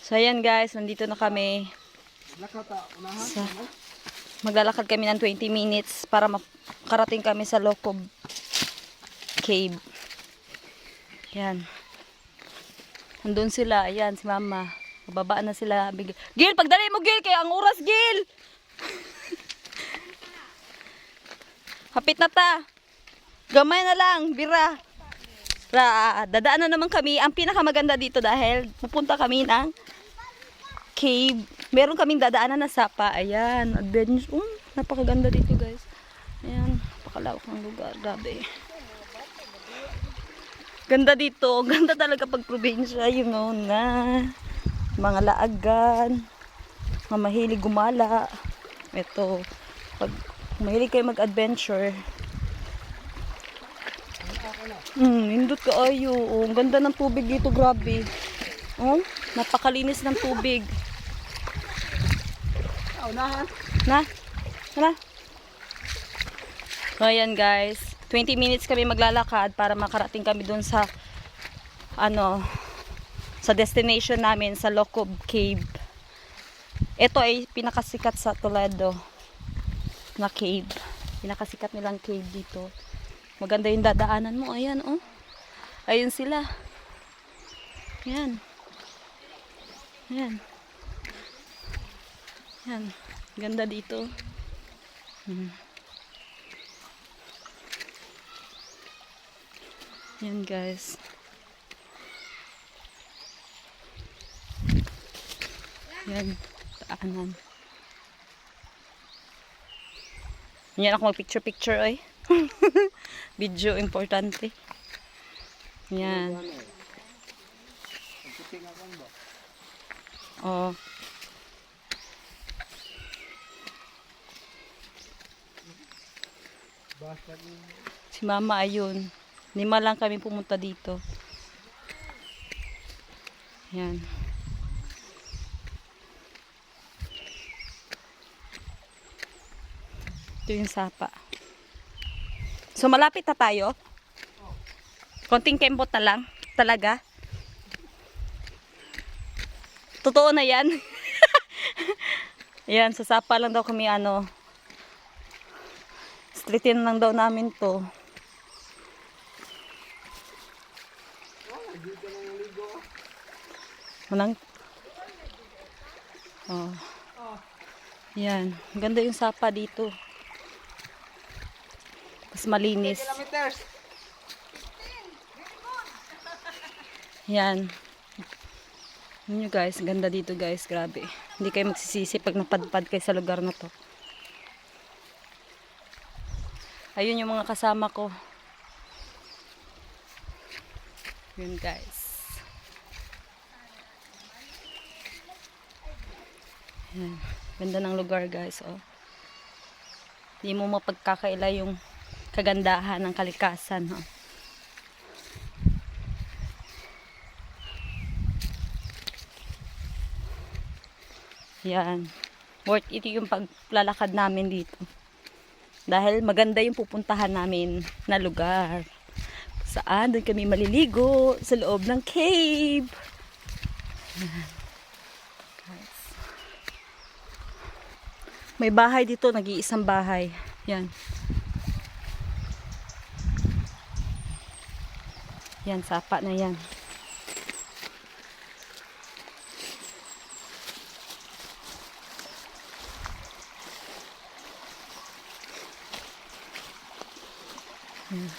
So ayan guys, nandito na kami. Maglalakad kami ng 20 minutes para makarating kami sa Lokob Cave. Yan. Nandun sila. Ayan, si mama. Babaan na sila. Gil, pagdali mo Gil. Kaya ang oras Gil. Hapit na ta. Gamay na lang. Bira. Dadaan na naman kami. Ang pinakamaganda dito dahil pupunta kami ng cave. Meron kaming dadaanan na sapa. Ayan. Adventure. Napakaganda dito guys. Ayan. Napakalawak ng lugar. Grabe. Ganda dito. Ganda talaga pag probinsya. Yung na mga laagan. Mga mahilig gumala. Ito. Pag mahilig kayo mag-adventure. Nindot ka ayo. Oh, ang ganda ng tubig dito. Grabe. Oh, napakalinis ng tubig. Na? So, ayan guys. 20 minutes kami maglalakad para makarating kami dun sa sa destination namin sa Lokob Cave. Ito ay pinakasikat sa Toledo na cave. Pinakasikat nilang cave dito. Maganda yung dadaanan mo. Ayan oh. Ayun sila. Ayan. Ayan. Ayan. Ganda dito. Yan guys. Yan. Daanan. Yan ako mag-picture ay. Video importante. Yan. Oh. Si mama ayun. 5 lang kami pumunta dito. Yan. Ito yung sapa. So malapit na tayo. Konting kembot na lang. Talaga. Totoo na yan. Yan, sa sapa lang daw kami streetin lang daw namin to. Manang. Oh. Yan. Ganda yung sapa dito. Mas malinis. Yan. Yun nyo guys. Ganda dito guys. Grabe. Hindi kayo magsisisi pag napadpad kayo sa lugar na to. Ayun yung mga kasama ko. Yun guys. Yan. Ganda ng lugar guys. Oh. Hindi mo mapagkakaila yung kagandahan ng kalikasan. Oh. Yan. Worth it yung paglalakad namin dito. Dahil maganda yung pupuntahan namin na lugar. Saan? Doon kami maliligo sa loob ng cave. Yan. May bahay dito, nag-iisang bahay. Yan. Yan, sapa na yan. Yan.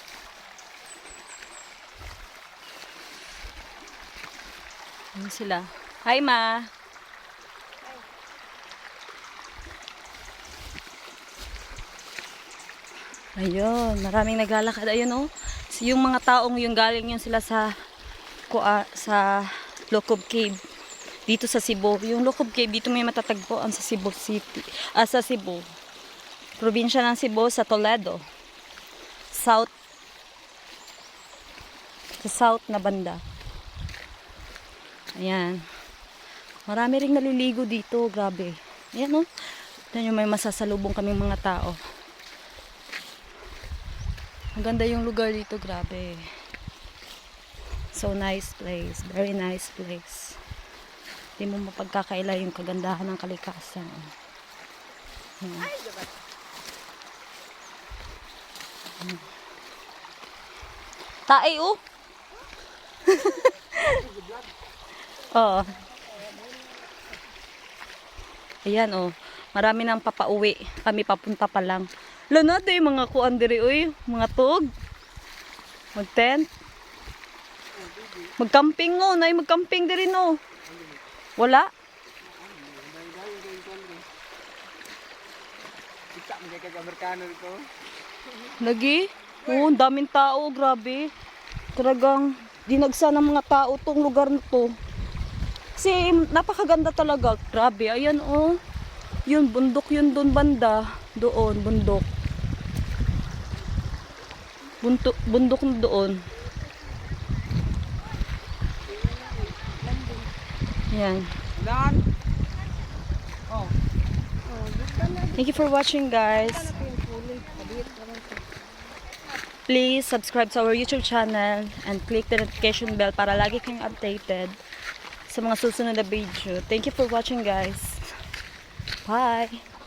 Yan sila. Hi, ma. Ayun, maraming naglalakad. Ayun oh. Yung mga taong yung galing yun sila sa Lokob Cave. Dito sa Cebu. Yung Lokob Cave dito may matatagpuan sa Cebu City. Sa Cebu. Probinsya ng Cebu sa Toledo. South. Sa south na banda. Ayan. Marami ring naliligo dito. Grabe. Ayan oh. Tignan nyo, may masasalubong kaming mga tao. Ang ganda yung lugar dito, grabe. So nice place, very nice place. Hindi mo mapagkakaila yung kagandahan ng kalikasan. Ayan. Tae, oh. Oo. Ayan, oh. Marami nang papauwi. Kami papunta pa lang. Lalo na yung mga kuan diri, uy. Mga tug. Mag-tent. Mag-camping, oh. Nay, mag-camping diri, no. Wala? Lagi? Oo, ang daming tao. Grabe. Talagang dinagsa ng mga tao tong lugar na to. Kasi napakaganda talaga. Grabe. Ayan, oh. Yun, bundok yun doon banda. Doon, bundok. Bundok na doon. Ayan. Thank you for watching, guys. Please subscribe to our YouTube channel and click the notification bell para lagi kayong updated sa mga susunod na video. Thank you for watching, guys. Bye!